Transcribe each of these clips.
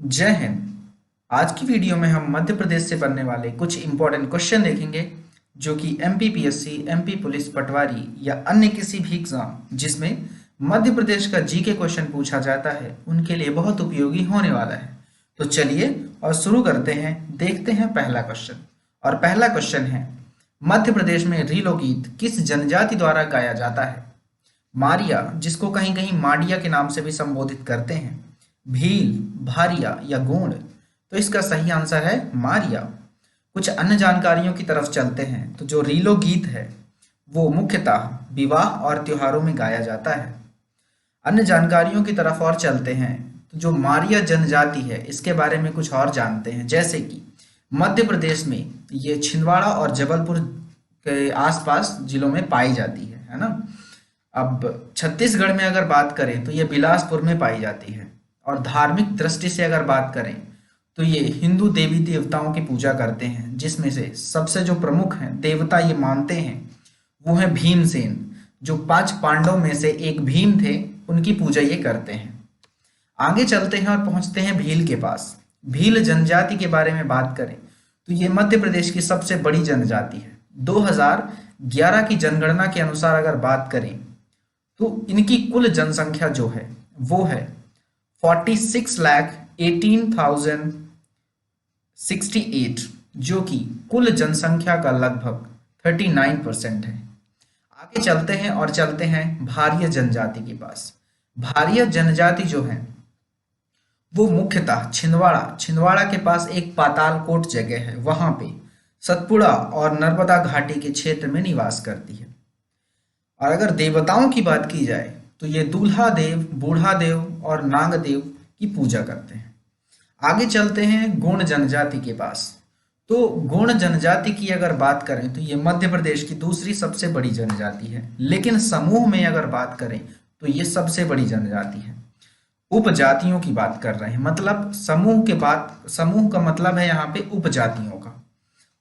जय हिंद। आज की वीडियो में हम मध्य प्रदेश से बनने वाले कुछ इंपॉर्टेंट क्वेश्चन देखेंगे जो कि एमपीपीएससी, एमपी पुलिस पटवारी या अन्य किसी भी एग्जाम जिसमें मध्य प्रदेश का जीके क्वेश्चन पूछा जाता है उनके लिए बहुत उपयोगी होने वाला है। तो चलिए और शुरू करते हैं। देखते हैं पहला क्वेश्चन। और पहला क्वेश्चन है, मध्य प्रदेश में रीलो गीत किस जनजाति द्वारा गाया जाता है? मारिया, जिसको कहीं कहीं माडिया के नाम से भी संबोधित करते हैं, भील, भारिया या गोंड। तो इसका सही आंसर है मारिया। कुछ अन्य जानकारियों की तरफ चलते हैं। तो जो रीलो गीत है वो मुख्यतः विवाह और त्योहारों में गाया जाता है। अन्य जानकारियों की तरफ और चलते हैं। तो जो मारिया जनजाति है इसके बारे में कुछ और जानते हैं, जैसे कि मध्य प्रदेश में ये छिंदवाड़ा और जबलपुर के आसपास जिलों में पाई जाती है ना। अब छत्तीसगढ़ में अगर बात करें तो ये बिलासपुर में पाई जाती है। और धार्मिक दृष्टि से अगर बात करें तो ये हिंदू देवी देवताओं की पूजा करते हैं, जिसमें से सबसे जो प्रमुख हैं देवता ये मानते हैं वो है भीमसेन। जो 5 पांडव में से एक भीम थे, उनकी पूजा ये करते हैं। आगे चलते हैं और पहुंचते हैं भील के पास। भील जनजाति के बारे में बात करें तो ये मध्य प्रदेश की सबसे बड़ी जनजाति है। 2011 की जनगणना के अनुसार अगर बात करें तो इनकी कुल जनसंख्या जो है वो है 46,18,068, जो कि कुल जनसंख्या का लगभग 39% है। आगे चलते हैं और चलते हैं भारिया जनजाति के पास। भारिया जनजाति जो है वो मुख्यतः छिंदवाड़ा के पास एक पातालकोट जगह है, वहां पे सतपुड़ा और नर्मदा घाटी के क्षेत्र में निवास करती है। और अगर देवताओं की बात की जाए तो ये दूल्हा देव, बूढ़ा देव और नाग देव की पूजा करते हैं। आगे चलते हैं गोंड जनजाति के पास। तो गोंड जनजाति की अगर बात करें तो ये मध्य प्रदेश की दूसरी सबसे बड़ी जनजाति है, लेकिन समूह में अगर बात करें तो ये सबसे बड़ी जनजाति है। उपजातियों की बात कर रहे हैं, मतलब समूह का मतलब है यहाँ पे उपजातियों का।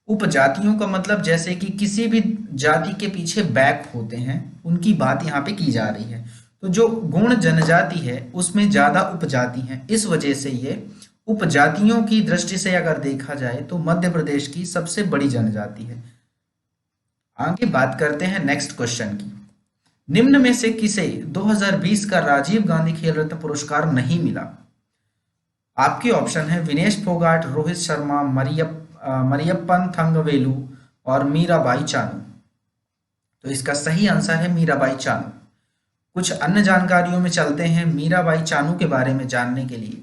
उपजातियों का मतलब जैसे कि किसी भी जाति के पीछे बैक होते हैं, उनकी बात यहाँ पे की जा रही है। तो जो गोंड जनजाति है उसमें ज्यादा उपजाति हैं, इस वजह से ये उपजातियों की दृष्टि से अगर देखा जाए तो मध्य प्रदेश की सबसे बड़ी जनजाति है। आगे बात करते हैं नेक्स्ट क्वेश्चन की। निम्न में से किसे 2020 का राजीव गांधी खेल रत्न पुरस्कार नहीं मिला? आपके ऑप्शन है विनेश फोगाट, रोहित शर्मा, मरियप्पन थंगवेलु और मीराबाई चानू। तो इसका सही आंसर है मीराबाई चानू। कुछ अन्य जानकारियों में चलते हैं मीराबाई चानू के बारे में जानने के लिए।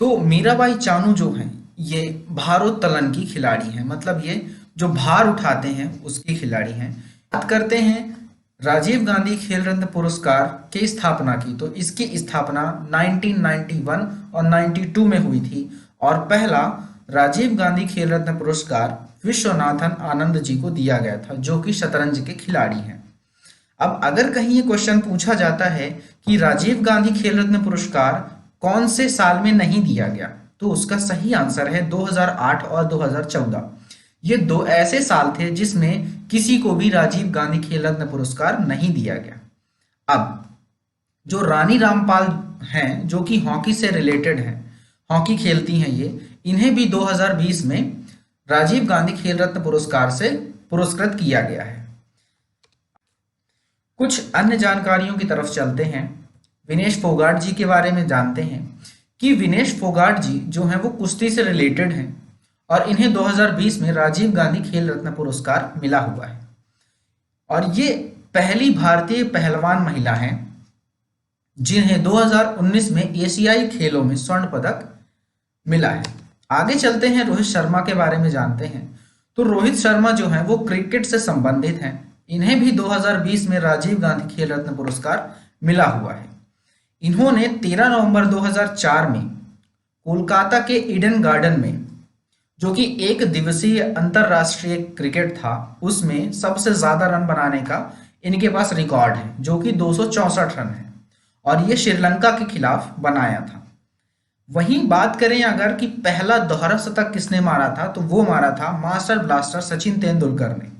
तो मीराबाई चानू जो है ये भारोत्तोलन की खिलाड़ी है, मतलब ये जो भार उठाते हैं उसकी खिलाड़ी हैं। बात करते हैं राजीव गांधी खेल रत्न पुरस्कार की स्थापना की, तो इसकी स्थापना 1991 और 92 में हुई थी। और पहला राजीव गांधी खेल रत्न पुरस्कार विश्वनाथन आनंद जी को दिया गया था, जो कि शतरंज के खिलाड़ी हैं। अब अगर कहीं ये क्वेश्चन पूछा जाता है कि राजीव गांधी खेल रत्न पुरस्कार कौन से साल में नहीं दिया गया, तो उसका सही आंसर है 2008 और 2014। ये दो ऐसे साल थे जिसमें किसी को भी राजीव गांधी खेल रत्न पुरस्कार नहीं दिया गया। अब जो रानी रामपाल हैं, जो कि हॉकी से रिलेटेड हैं, हॉकी खेलती हैं ये, इन्हें भी 2020 में राजीव गांधी खेल रत्न पुरस्कार से पुरस्कृत किया गया है। कुछ अन्य जानकारियों की तरफ चलते हैं। विनेश फोगाट जी के बारे में जानते हैं कि विनेश फोगाट जी जो हैं वो कुश्ती से रिलेटेड हैं और इन्हें 2020 में राजीव गांधी खेल रत्न पुरस्कार मिला हुआ है। और ये पहली भारतीय पहलवान महिला हैं जिन्हें 2019 में एशियाई खेलों में स्वर्ण पदक मिला है। आगे चलते हैं रोहित शर्मा के बारे में जानते हैं। तो रोहित शर्मा जो हैं वो क्रिकेट से संबंधित हैं, इन्हें भी 2020 में राजीव गांधी खेल रत्न पुरस्कार मिला हुआ है। इन्होंने 13 नवंबर 2004 में कोलकाता के ईडन गार्डन में, जो कि एक दिवसीय अंतरराष्ट्रीय क्रिकेट था, उसमें सबसे ज्यादा रन बनाने का इनके पास रिकॉर्ड है, जो कि 264 रन है, और ये श्रीलंका के खिलाफ बनाया था। वहीं बात करें अगर कि पहला दोहरा शतक किसने मारा था, तो वो मारा था मास्टर ब्लास्टर सचिन तेंदुलकर ने।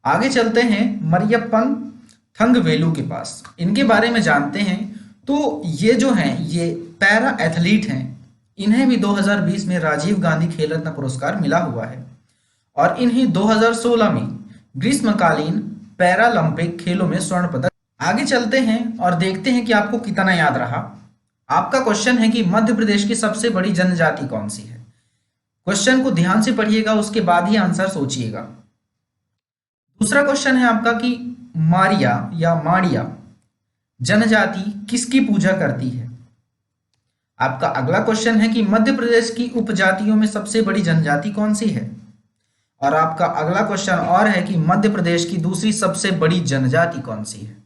आगे चलते हैं मरियप्पन थंगवेलु के पास। इनके बारे में जानते हैं। तो ये जो हैं ये पैरा एथलीट हैं इन्हें भी 2020 में राजीव गांधी खेल रत्न पुरस्कार मिला हुआ है और इन्हें 2016 में ग्रीष्मकालीन पैरालंपिक खेलों में स्वर्ण पदक। आगे चलते हैं और देखते हैं कि आपको कितना याद रहा। आपका क्वेश्चन है कि मध्य प्रदेश की सबसे बड़ी जनजाति कौन सी है। क्वेश्चन को ध्यान से पढ़िएगा, उसके बाद ही आंसर सोचिएगा। दूसरा क्वेश्चन है आपका कि मारिया या माड़िया जनजाति किसकी पूजा करती है। आपका अगला क्वेश्चन है कि मध्य प्रदेश की उपजातियों में सबसे बड़ी जनजाति कौन सी है। और आपका अगला क्वेश्चन और है कि मध्य प्रदेश की दूसरी सबसे बड़ी जनजाति कौन सी है।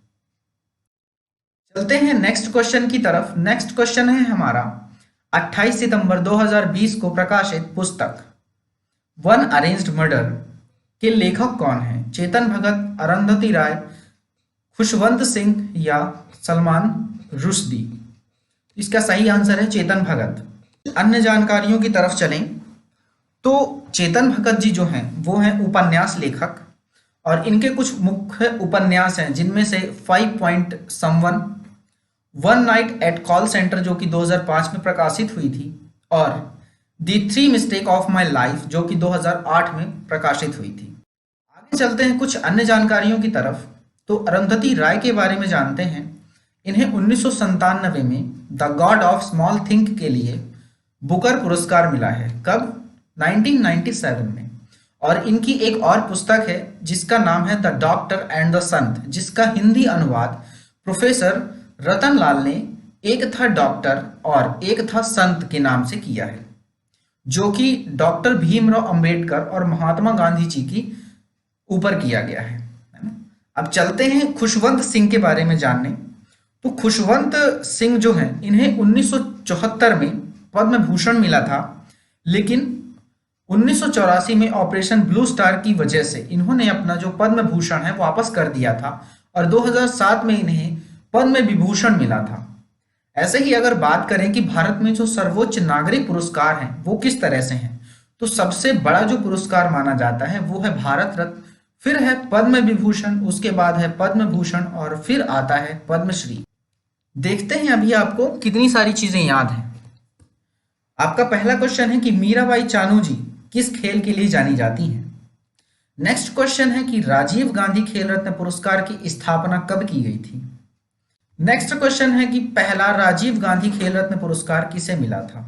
चलते हैं नेक्स्ट क्वेश्चन की तरफ। नेक्स्ट क्वेश्चन है हमारा 28 सितंबर 2020 को प्रकाशित पुस्तक वन अरेंज्ड मर्डर के लेखक कौन है। चेतन भगत, अरुंधति राय, खुशवंत सिंह या सलमान रुश्दी। इसका सही आंसर है चेतन भगत। अन्य जानकारियों की तरफ चलें तो चेतन भगत जी जो हैं वो हैं उपन्यास लेखक और इनके कुछ मुख्य उपन्यास हैं जिनमें से 5 point someone, one night at call centre जो कि 2005 में प्रकाशित हुई थी और the 3 mistake of my life जो कि 2008 में प्रकाशित हुई थी। आगे चलते हैं कुछ अन्य जानकारियों की तरफ। तो अरुंधति राय के बारे में जानते हैं। इन्हें 1997 में the God of small thing के लिए बुकर पुरस्कार मिला है। कब? 1997 में। और इनकी एक और पुस्तक है जिसका नाम है द डॉक्टर एंड द संत, जिसका हिंदी अनुवाद प्रोफेसर रतन लाल ने एक था डॉक्टर और एक था संत के नाम से किया है, जो कि डॉक्टर भीमराव अंबेडकर और महात्मा गांधी जी की ऊपर किया गया है ना। अब चलते हैं खुशवंत सिंह के बारे में जानने। तो खुशवंत सिंह जो हैं इन्हें 1974 में पद्म भूषण मिला था, लेकिन 1984 में ऑपरेशन ब्लू स्टार की वजह से इन्होंने अपना जो पद्म भूषण है वापस कर दिया था और 2007 में इन्हें पद्म विभूषण मिला था। ऐसे ही अगर बात करें कि भारत में जो सर्वोच्च नागरिक पुरस्कार हैं वो किस तरह से हैं, तो सबसे बड़ा जो पुरस्कार माना जाता है वो है भारत रत्न, फिर है पद्म विभूषण, उसके बाद है पद्म भूषण और फिर आता है पद्मश्री। देखते हैं अभी आपको कितनी सारी चीजें याद हैं। आपका पहला क्वेश्चन है कि मीराबाई चानू जी किस खेल के लिए जानी जाती हैं। नेक्स्ट क्वेश्चन है कि राजीव गांधी खेल रत्न पुरस्कार की स्थापना कब की गई थी। नेक्स्ट क्वेश्चन है कि पहला राजीव गांधी खेल रत्न पुरस्कार किसे मिला था।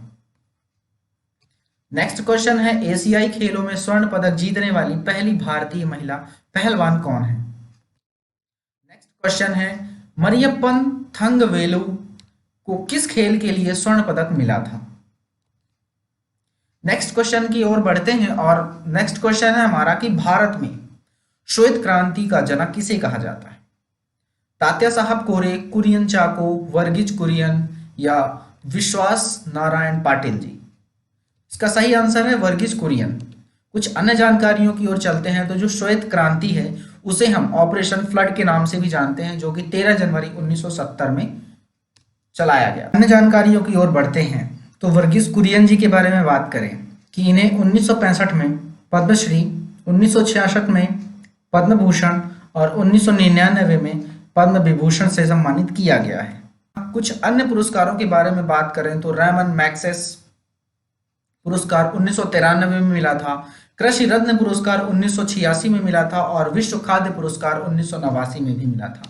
नेक्स्ट क्वेश्चन है एशियाई खेलों में स्वर्ण पदक जीतने वाली पहली भारतीय महिला पहलवान कौन है। नेक्स्ट क्वेश्चन है मरियप्पन थंगवेलु को किस खेल के लिए स्वर्ण पदक मिला था। नेक्स्ट क्वेश्चन की ओर बढ़ते हैं और नेक्स्ट क्वेश्चन है हमारा कि भारत में श्वेत क्रांति का जनक किसे कहा जाता है। तात्या साहब कोरे, कुरियन चाको, वर्गीज कुरियन या विश्वास नारायण पाटिल जी। इसका सही आंसर है वर्गीज कुरियन। कुछ अन्य जानकारियों की ओर चलते हैं तो जो श्वेत क्रांति है उसे हम ऑपरेशन फ्लड के नाम से भी जानते हैं, जो कि 13 जनवरी 1970 में चलाया गया। अन्य जानकारियों की ओर बढ़ते हैं तो वर्गीज कुरियन जी के बारे में बात करें कि इन्हें 1965 में पद्मश्री, 1966 में पद्म भूषण और 1999 में पद्म विभूषण से सम्मानित किया गया है। कुछ अन्य पुरस्कारों के बारे में बात करें तो रेमन मैग्सेस पुरस्कार 1993 में मिला था, कृषि रत्न पुरस्कार 1986 में मिला था और विश्व खाद्य पुरस्कार 1989 में भी मिला था।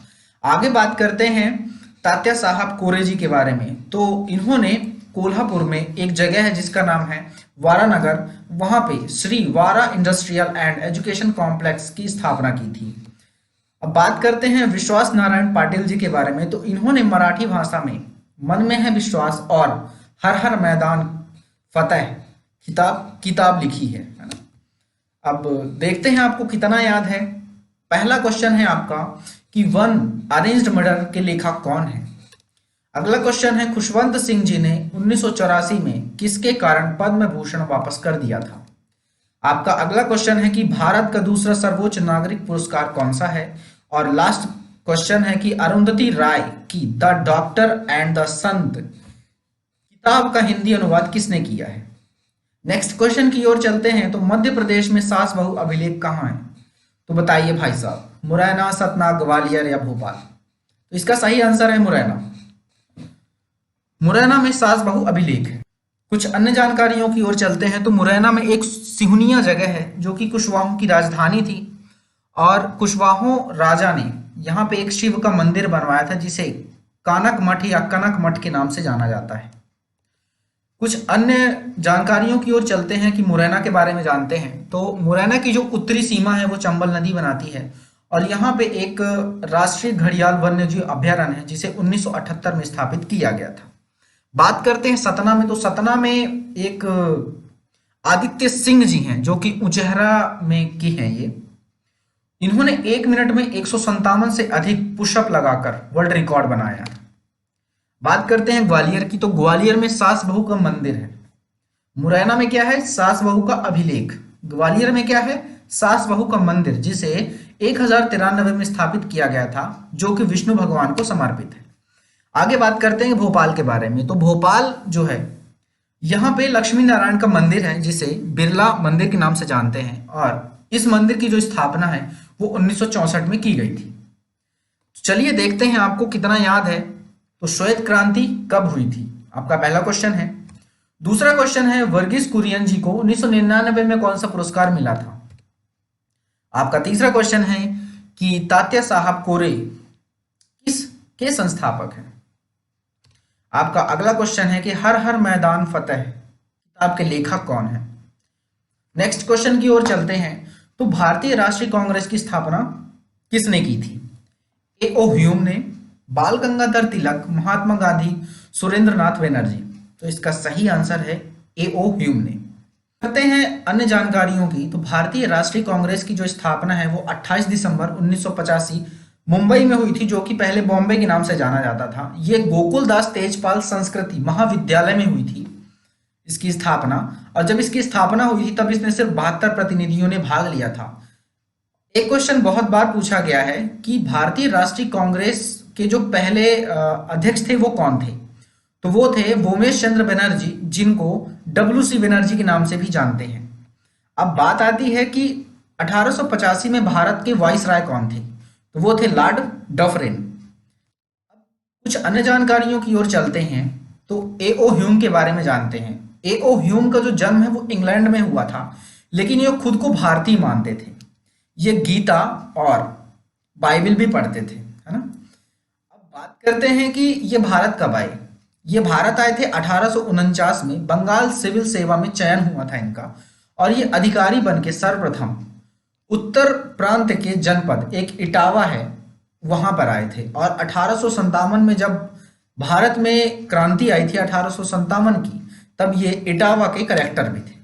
आगे बात करते हैं तात्या साहब कोरे जी के बारे में। तो इन्होंने कोल्हापुर में एक जगह है जिसका नाम है वारानगर, वहां पे श्री वारा इंडस्ट्रियल एंड एजुकेशन कॉम्प्लेक्स की स्थापना की थी। अब बात करते हैं विश्वास नारायण पाटिल जी के बारे में। तो इन्होंने मराठी भाषा में मन में है विश्वास और हर हर मैदान फतेह किताब लिखी है ना। अब देखते हैं आपको कितना याद है। पहला क्वेश्चन है आपका कि वन अरेंज्ड मर्डर के लेखक कौन है। अगला क्वेश्चन है खुशवंत सिंह जी ने 1984 में किसके कारण पद्म भूषण वापस कर दिया था। आपका अगला क्वेश्चन है कि भारत का दूसरा सर्वोच्च नागरिक पुरस्कार कौन सा है। और लास्ट क्वेश्चन है कि अरुंधति राय की द डॉक्टर एंड द संत किताब का हिंदी अनुवाद किसने किया है। नेक्स्ट क्वेश्चन की ओर चलते हैं तो मध्य प्रदेश में सास बहू अभिलेख कहाँ है। तो बताइए भाई साहब, मुरैना, सतना, ग्वालियर या भोपाल। तो इसका सही आंसर है मुरैना। मुरैना में सास बहू अभिलेख है। कुछ अन्य जानकारियों की ओर चलते हैं तो मुरैना में एक सिहुनिया जगह है जो कि कुशवाहों की राजधानी थी, और कुशवाहों राजा ने यहाँ पे एक शिव का मंदिर बनवाया था जिसे कानक मठ या कनक मठ के नाम से जाना जाता है। कुछ अन्य जानकारियों की ओर चलते हैं कि मुरैना के बारे में जानते हैं। तो मुरैना की जो उत्तरी सीमा है वो चंबल नदी बनाती है, और यहाँ पे एक राष्ट्रीय घड़ियाल वन्यजीव अभयारण्य है जिसे 1978 में स्थापित किया गया था। बात करते हैं सतना में, तो सतना में एक आदित्य सिंह जी हैं जो कि उचेहरा में की हैं। ये इन्होंने 1 मिनट में 157 से अधिक पुशअप लगाकर वर्ल्ड रिकॉर्ड बनाया। बात करते हैं ग्वालियर की, तो ग्वालियर में सास बहू का मंदिर है। मुरैना में क्या है? सास बहू का अभिलेख। ग्वालियर में क्या है? सास बहू का मंदिर, जिसे 1093 में स्थापित किया गया था, जो कि विष्णु भगवान को समर्पित है। आगे बात करते हैं भोपाल के बारे में, तो भोपाल जो है यहाँ पे लक्ष्मी नारायण का मंदिर है जिसे बिरला मंदिर के नाम से जानते हैं, और इस मंदिर की जो स्थापना है वो 1964 में की गई थी। चलिए देखते हैं आपको कितना याद है। तो श्वेत क्रांति कब हुई थी? आपका पहला क्वेश्चन है। दूसरा क्वेश्चन है वर्गीस कुरियन जी को 1999 में कौन सा पुरस्कार मिला था? आपका तीसरा क्वेश्चन है कि तात्या साहब कोरे किस के संस्थापक हैं? आपका अगला क्वेश्चन है कि हर हर मैदान फतेह किताब के लेखक कौन है? नेक्स्ट क्वेश्चन की ओर चलते हैं, तो भारतीय राष्ट्रीय कांग्रेस की स्थापना किसने की थी? ए.ओ. ह्यूम ने, बाल गंगाधर तिलक, महात्मा गांधी, सुरेंद्रनाथ बनर्जी। तो इसका सही आंसर है ए.ओ. ह्यूम ने। करते हैं अन्य जानकारियों की, तो भारतीय राष्ट्रीय कांग्रेस की जो स्थापना है वो 28 दिसंबर 1985 मुंबई में हुई थी, जो कि पहले बॉम्बे के नाम से जाना जाता था। ये गोकुलदास तेजपाल संस्कृति महाविद्यालय में हुई थी इसकी स्थापना, और जब इसकी स्थापना हुई थी तब इसमें सिर्फ 72 प्रतिनिधियों ने भाग लिया था। एक क्वेश्चन बहुत बार पूछा गया है कि भारतीय राष्ट्रीय कांग्रेस के जो पहले अध्यक्ष थे वो कौन थे? तो वो थे वोमेश चंद्र बनर्जी, जिनको WC बनर्जी के नाम से भी जानते हैं। अब बात आती है कि 1885 में भारत के वाइसराय कौन थे? तो वो थे लॉर्ड डफरिन। कुछ अन्य जानकारियों की ओर चलते हैं, तो ए.ओ. ह्यूम के बारे में जानते हैं। ए.ओ. ह्यूम का जो जन्म है वो इंग्लैंड में हुआ था, लेकिन ये खुद को भारतीय मानते थे। ये गीता और बाइबल भी पढ़ते थे, है ना। अब बात करते हैं कि ये भारत कब आए। ये भारत आए थे 1849 में। बंगाल सिविल सेवा में चयन हुआ था इनका, और ये अधिकारी बन के सर्वप्रथम उत्तर प्रांत के जनपद एक इटावा है वहां पर आए थे। और 1857 में जब भारत में क्रांति आई थी 1857 की, तब ये इटावा के कलेक्टर भी थे।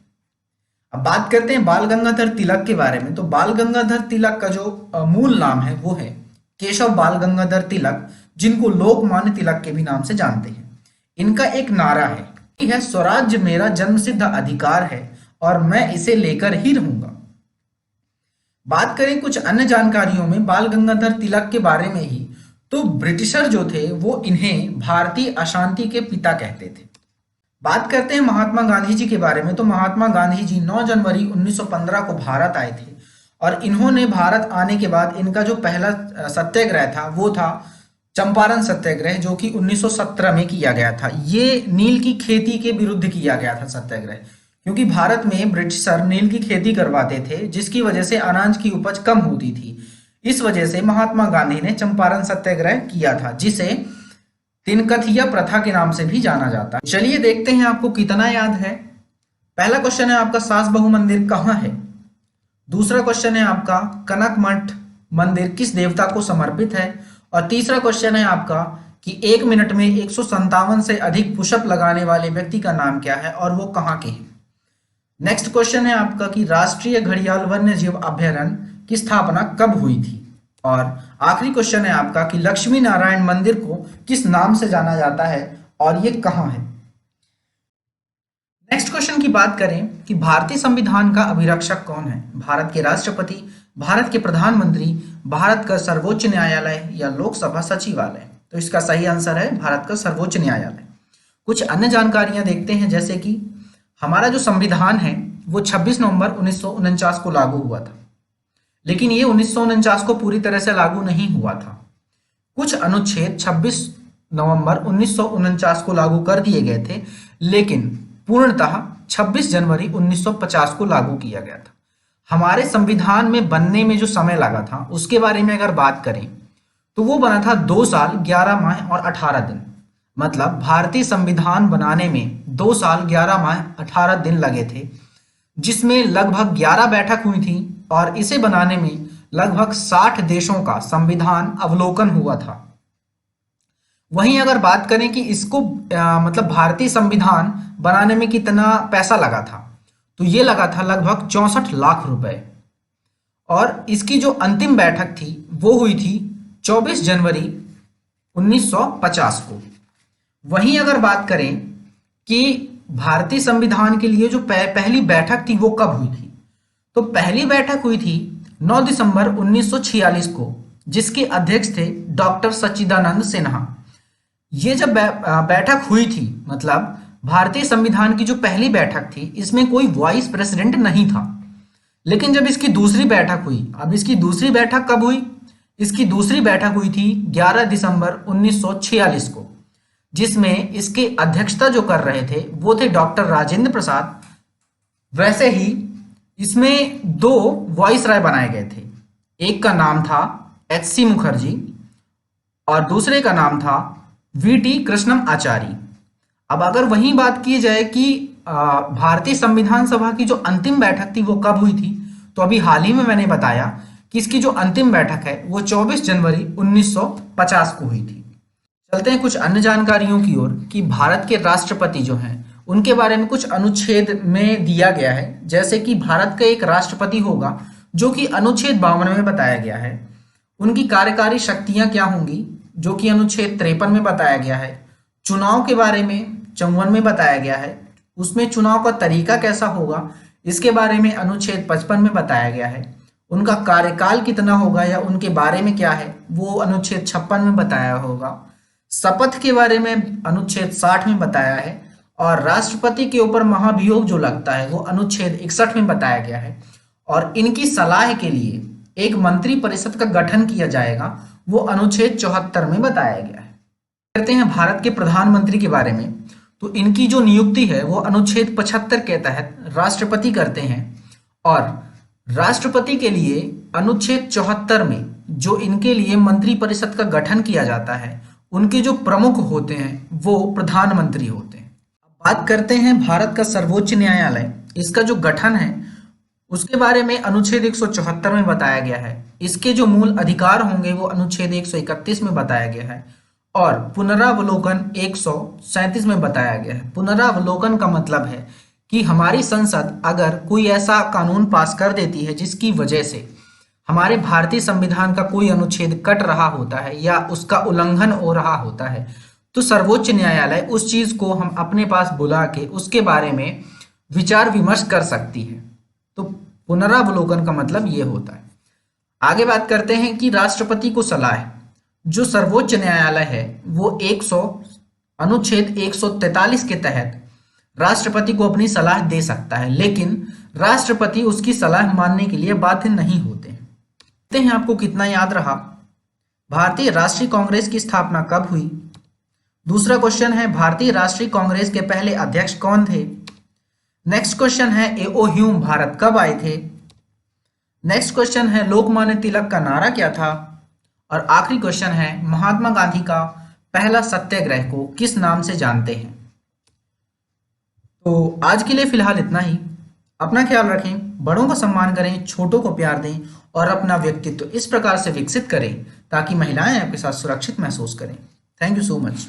अब बात करते हैं बाल गंगाधर तिलक के बारे में, तो बाल गंगाधर तिलक का जो मूल नाम है वो है केशव बाल गंगाधर तिलक, जिनको लोकमान्य तिलक के भी नाम से जानते हैं। इनका एक नारा है, यह स्वराज्य मेरा जन्मसिद्ध अधिकार है और मैं इसे लेकर ही रहूंगा। बात करें कुछ अन्य जानकारियों में बाल गंगाधर तिलक के बारे में ही, तो ब्रिटिशर जो थे वो इन्हें भारतीय अशांति के पिता कहते थे। बात करते हैं महात्मा गांधी जी के बारे में, तो महात्मा गांधी जी 9 जनवरी 1915 को भारत आए थे, और इन्होंने भारत आने के बाद इनका जो पहला सत्याग्रह था वो था चंपारण सत्याग्रह, जो कि 1917 में किया गया था। ये नील की खेती के विरुद्ध किया गया था सत्याग्रह, क्योंकि भारत में ब्रिटिशर नील की खेती करवाते थे, जिसकी वजह से अनाज की उपज कम होती थी। इस वजह से महात्मा गांधी ने चंपारण सत्याग्रह किया था, जिसे तिनकथिया प्रथा के नाम से भी जाना जाता है। चलिए देखते हैं आपको कितना याद है। पहला क्वेश्चन है आपका सास बहू मंदिर कहाँ है। दूसरा क्वेश्चन है आपका कनक मठ मंदिर किस देवता को समर्पित है। और तीसरा क्वेश्चन है आपका कि 1 मिनट में 157 से अधिक पुशअप लगाने वाले व्यक्ति का नाम क्या है और वो कहाँ के हैं। नेक्स्ट क्वेश्चन है आपका कि राष्ट्रीय घड़ियाल वन्यजीव अभयारण्य की स्थापना कब हुई थी। और आखिरी क्वेश्चन है आपका कि लक्ष्मी नारायण मंदिर को किस नाम से जाना जाता है और ये कहाँ है। नेक्स्ट क्वेश्चन की बात करें कि भारतीय संविधान का अभिरक्षक कौन है। भारत के राष्ट्रपति, भारत के प्रधानमंत्री, भारत का सर्वोच्च न्यायालय या लोकसभा सचिवालय। तो इसका सही आंसर है भारत का सर्वोच्च न्यायालय। कुछ अन्य जानकारियां देखते हैं, जैसे कि हमारा जो संविधान है वो 26 नवंबर 1949 को लागू हुआ था, लेकिन ये 1949 को पूरी तरह से लागू नहीं हुआ था। कुछ अनुच्छेद 26 नवंबर 1949 को लागू कर दिए गए थे, लेकिन पूर्णतः 26 जनवरी 1950 को लागू किया गया था। हमारे संविधान में बनने में जो समय लगा था उसके बारे में अगर बात करें तो वो बना था 2 साल 11 माह और 18 दिन। मतलब भारतीय संविधान बनाने में 2 साल 11 माह 18 दिन लगे थे, जिसमें लगभग 11 बैठक हुई थी और इसे बनाने में लगभग 60 देशों का संविधान अवलोकन हुआ था। वहीं अगर बात करें कि इसको मतलब भारतीय संविधान बनाने में कितना पैसा लगा था, तो ये लगा था लगभग 64 लाख रुपए। और इसकी जो अंतिम बैठक थी वो हुई थी 24 जनवरी 1950 को। वहीं अगर बात करें कि भारतीय संविधान के लिए जो पहली बैठक थी वो कब हुई थी, तो पहली बैठक हुई थी 9 दिसंबर 1946 को, जिसके अध्यक्ष थे डॉक्टर सच्चिदानंद सिन्हा। ये जब बैठक हुई थी, मतलब भारतीय संविधान की जो पहली बैठक थी इसमें कोई वाइस प्रेसिडेंट नहीं था। लेकिन जब इसकी दूसरी बैठक हुई, अब इसकी दूसरी बैठक कब हुई? इसकी दूसरी बैठक हुई थी 11 दिसंबर 1946 को, जिसमें इसके अध्यक्षता जो कर रहे थे वो थे डॉक्टर राजेंद्र प्रसाद। वैसे ही इसमें 2 वाइसराय बनाए गए थे, एक का नाम था एच.सी. मुखर्जी और दूसरे का नाम था वी.टी. कृष्णम आचार्य। अब अगर वही बात की जाए कि भारतीय संविधान सभा की जो अंतिम बैठक थी वो कब हुई थी, तो अभी हाल ही में मैंने बताया कि इसकी जो अंतिम बैठक है वो 24 जनवरी 1950 को हुई थी। चलते हैं कुछ अन्य जानकारियों की ओर कि भारत के राष्ट्रपति जो हैं उनके बारे में कुछ अनुच्छेद में दिया गया है। जैसे कि भारत का एक राष्ट्रपति होगा जो कि अनुच्छेद 52 में बताया गया है। उनकी कार्यकारी शक्तियां क्या होंगी, जो कि अनुच्छेद 53 में बताया गया है। चुनाव के बारे में 54 में बताया गया है। उसमें चुनाव का तरीका कैसा होगा इसके बारे में अनुच्छेद 55 में बताया गया है। उनका कार्यकाल कितना होगा या उनके बारे में क्या है वो अनुच्छेद 56 में बताया होगा। शपथ के बारे में अनुच्छेद 60 में बताया है और राष्ट्रपति के ऊपर महाभियोग जो लगता है वो अनुच्छेद 61 में बताया गया है। और इनकी सलाह के लिए एक मंत्री परिषद का गठन किया जाएगा, वो अनुच्छेद 74 में बताया गया है। करते हैं भारत के प्रधानमंत्री के बारे में, तो इनकी जो नियुक्ति है वो अनुच्छेद 75 के तहत राष्ट्रपति करते हैं। और राष्ट्रपति के लिए अनुच्छेद 74 में जो इनके लिए मंत्री परिषद का गठन किया जाता है, उनके जो प्रमुख होते हैं वो प्रधानमंत्री होते हैं। अब बात करते हैं भारत का सर्वोच्च न्यायालय, इसका जो गठन है उसके बारे में अनुच्छेद 174 में बताया गया है। इसके जो मूल अधिकार होंगे वो अनुच्छेद 131 में बताया गया है और पुनरावलोकन 137 में बताया गया है। पुनरावलोकन का मतलब है कि हमारी संसद अगर कोई ऐसा कानून पास कर देती है जिसकी वजह से हमारे भारतीय संविधान का कोई अनुच्छेद कट रहा होता है या उसका उल्लंघन हो रहा होता है, तो सर्वोच्च न्यायालय उस चीज को हम अपने पास बुला के उसके बारे में विचार विमर्श कर सकती है। तो पुनरावलोकन का मतलब ये होता है। आगे बात करते हैं कि राष्ट्रपति को सलाह, जो सर्वोच्च न्यायालय है वो अनुच्छेद 143 के तहत राष्ट्रपति को अपनी सलाह दे सकता है, लेकिन राष्ट्रपति उसकी सलाह मानने के लिए बाध्य नहीं होते हैं। देखते हैं आपको कितना याद रहा। भारतीय राष्ट्रीय कांग्रेस की स्थापना कब हुई? दूसरा क्वेश्चन है भारतीय राष्ट्रीय कांग्रेस के पहले अध्यक्ष कौन थे? नेक्स्ट क्वेश्चन है ए.ओ. ह्यूम भारत कब आए थे? नेक्स्ट क्वेश्चन है लोकमान्य तिलक का नारा क्या था? और आखिरी क्वेश्चन है महात्मा गांधी का पहला सत्याग्रह को किस नाम से जानते हैं? तो आज के लिए फिलहाल इतना ही। अपना ख्याल रखें, बड़ों का सम्मान करें, छोटों को प्यार दें और अपना व्यक्तित्व इस प्रकार से विकसित करें ताकि महिलाएं आपके साथ सुरक्षित महसूस करें। Thank you so much.